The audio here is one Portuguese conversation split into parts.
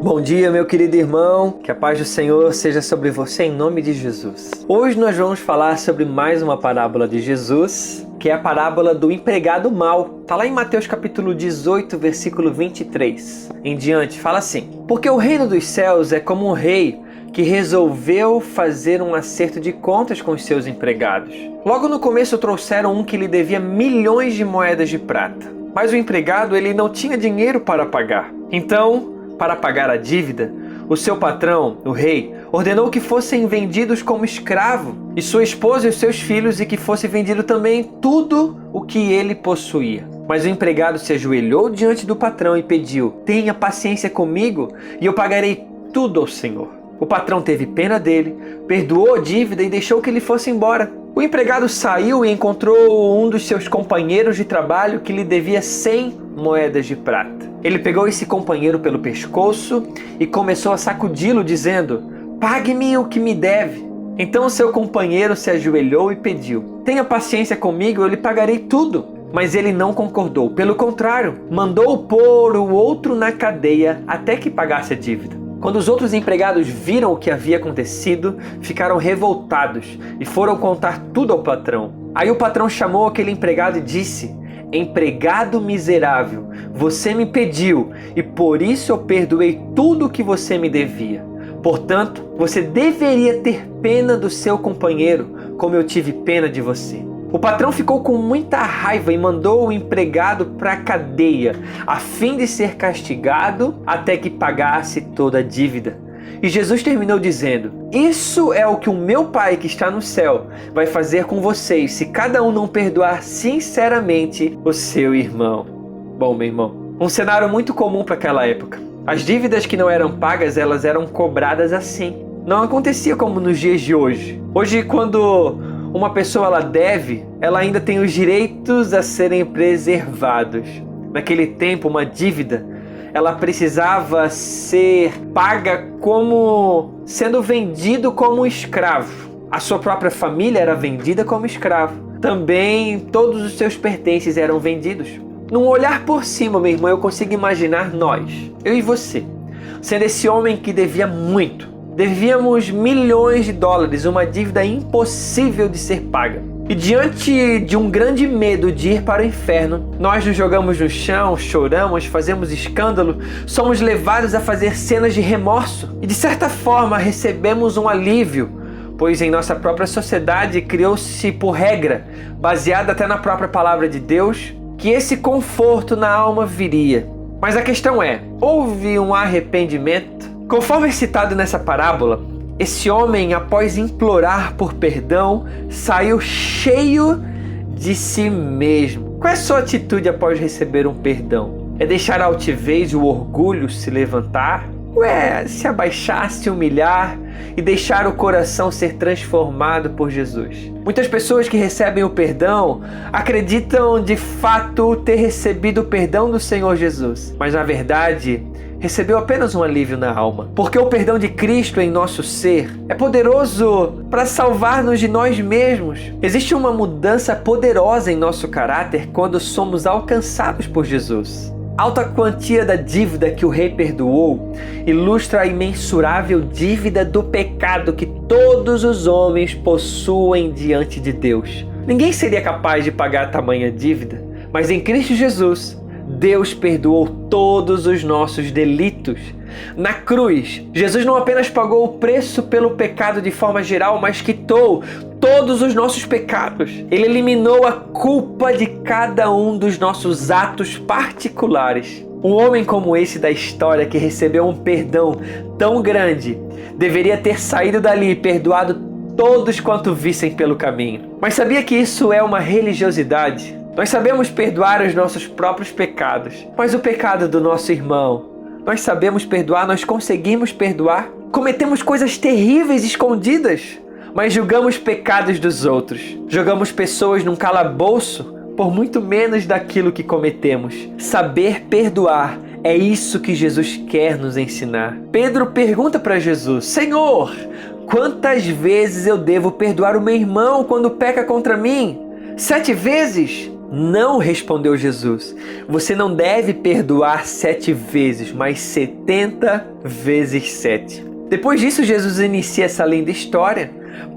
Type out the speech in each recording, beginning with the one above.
Bom dia, meu querido irmão, que a paz do Senhor seja sobre você em nome de Jesus. Hoje nós vamos falar sobre mais uma parábola de Jesus, que é a parábola do empregado mau. Está lá em Mateus capítulo 18, versículo 23 em diante, fala assim: porque o reino dos céus é como um rei que resolveu fazer um acerto de contas com os seus empregados. Logo no começo trouxeram um que lhe devia milhões de moedas de prata, mas o empregado ele não tinha dinheiro para pagar. Então, para pagar a dívida, o seu patrão, o rei, ordenou que fossem vendidos como escravo, e sua esposa e os seus filhos, e que fosse vendido também tudo o que ele possuía. Mas o empregado se ajoelhou diante do patrão e pediu: tenha paciência comigo e eu pagarei tudo ao Senhor. O patrão teve pena dele, perdoou a dívida e deixou que ele fosse embora. O empregado saiu e encontrou um dos seus companheiros de trabalho que lhe devia 100 moedas de prata. Ele pegou esse companheiro pelo pescoço e começou a sacudi-lo, dizendo: pague-me o que me deve. Então seu companheiro se ajoelhou e pediu: tenha paciência comigo, eu lhe pagarei tudo. Mas ele não concordou. Pelo contrário, mandou pôr o outro na cadeia até que pagasse a dívida. Quando os outros empregados viram o que havia acontecido, ficaram revoltados e foram contar tudo ao patrão. Aí o patrão chamou aquele empregado e disse: empregado miserável, você me pediu e por isso eu perdoei tudo o que você me devia. Portanto, você deveria ter pena do seu companheiro, como eu tive pena de você. O patrão ficou com muita raiva e mandou o empregado para a cadeia, a fim de ser castigado até que pagasse toda a dívida. E Jesus terminou dizendo: isso é o que o meu Pai que está no céu vai fazer com vocês, se cada um não perdoar sinceramente o seu irmão. Bom, meu irmão, um cenário muito comum para aquela época. As dívidas que não eram pagas, elas eram cobradas assim. Não acontecia como nos dias de hoje. Hoje, quando uma pessoa ela deve, ela ainda tem os direitos a serem preservados. Naquele tempo, uma dívida, ela precisava ser paga como sendo vendido como escravo. A sua própria família era vendida como escravo. Também todos os seus pertences eram vendidos. Num olhar por cima, meu irmão, eu consigo imaginar nós, eu e você, sendo esse homem que devia muito. Devíamos milhões de dólares, uma dívida impossível de ser paga. E diante de um grande medo de ir para o inferno, nós nos jogamos no chão, choramos, fazemos escândalo, somos levados a fazer cenas de remorso. E de certa forma recebemos um alívio, pois em nossa própria sociedade criou-se por regra, baseada até na própria palavra de Deus, que esse conforto na alma viria. Mas a questão é, houve um arrependimento? Conforme citado nessa parábola, esse homem, após implorar por perdão, saiu cheio de si mesmo. Qual é a sua atitude após receber um perdão? É deixar a altivez e o orgulho se levantar? Ou é se abaixar, se humilhar e deixar o coração ser transformado por Jesus? Muitas pessoas que recebem o perdão acreditam de fato ter recebido o perdão do Senhor Jesus, mas na verdade recebeu apenas um alívio na alma. Porque o perdão de Cristo em nosso ser é poderoso para salvar-nos de nós mesmos. Existe uma mudança poderosa em nosso caráter quando somos alcançados por Jesus. A alta quantia da dívida que o rei perdoou ilustra a imensurável dívida do pecado que todos os homens possuem diante de Deus. Ninguém seria capaz de pagar tamanha dívida, mas em Cristo Jesus, Deus perdoou todos os nossos delitos. Na cruz, Jesus não apenas pagou o preço pelo pecado de forma geral, mas quitou todos os nossos pecados. Ele eliminou a culpa de cada um dos nossos atos particulares. Um homem como esse da história, que recebeu um perdão tão grande, deveria ter saído dali e perdoado todos quanto vissem pelo caminho. Mas sabia que isso é uma religiosidade? Nós sabemos perdoar os nossos próprios pecados, mas o pecado do nosso irmão, nós sabemos perdoar, nós conseguimos perdoar. Cometemos coisas terríveis escondidas, mas julgamos pecados dos outros. Jogamos pessoas num calabouço por muito menos daquilo que cometemos. Saber perdoar é isso que Jesus quer nos ensinar. Pedro pergunta para Jesus: Senhor, quantas vezes eu devo perdoar o meu irmão quando peca contra mim? 7 vezes? Não, respondeu Jesus. Você não deve perdoar 7 vezes, mas 70 vezes 7. Depois disso, Jesus inicia essa linda história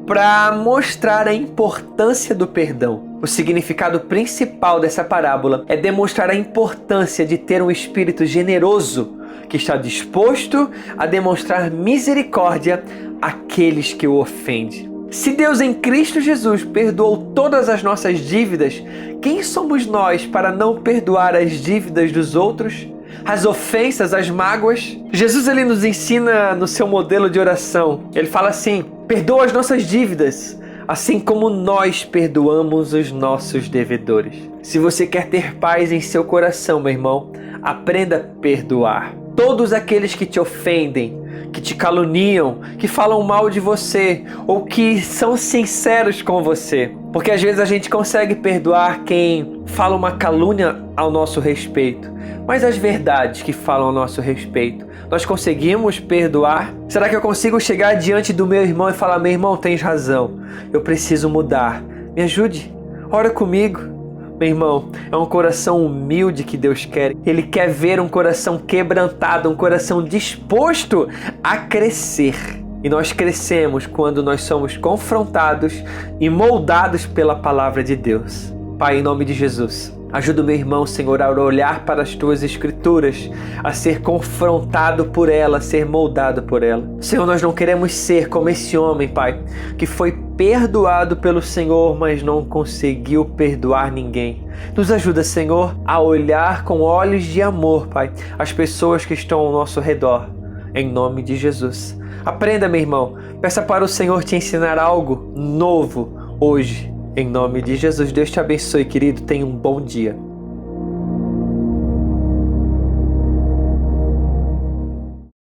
para mostrar a importância do perdão. O significado principal dessa parábola é demonstrar a importância de ter um espírito generoso que está disposto a demonstrar misericórdia àqueles que o ofendem. Se Deus em Cristo Jesus perdoou todas as nossas dívidas, quem somos nós para não perdoar as dívidas dos outros? As ofensas, as mágoas? Jesus ele nos ensina no seu modelo de oração. Ele fala assim: perdoa as nossas dívidas, assim como nós perdoamos os nossos devedores. Se você quer ter paz em seu coração, meu irmão, aprenda a perdoar. Todos aqueles que te ofendem, que te caluniam, que falam mal de você ou que são sinceros com você. Porque às vezes a gente consegue perdoar quem fala uma calúnia ao nosso respeito, mas as verdades que falam ao nosso respeito, nós conseguimos perdoar? Será que eu consigo chegar diante do meu irmão e falar: meu irmão, tens razão, eu preciso mudar, me ajude, ora comigo? Meu irmão, é um coração humilde que Deus quer. Ele quer ver um coração quebrantado, um coração disposto a crescer. E nós crescemos quando nós somos confrontados e moldados pela palavra de Deus. Pai, em nome de Jesus, ajuda o meu irmão, Senhor, a olhar para as Tuas Escrituras, a ser confrontado por ela, a ser moldado por ela. Senhor, nós não queremos ser como esse homem, Pai, que foi perdoado pelo Senhor, mas não conseguiu perdoar ninguém. Nos ajuda, Senhor, a olhar com olhos de amor, Pai, as pessoas que estão ao nosso redor. Em nome de Jesus. Aprenda, meu irmão. Peça para o Senhor te ensinar algo novo hoje. Em nome de Jesus, Deus te abençoe, querido. Tenha um bom dia.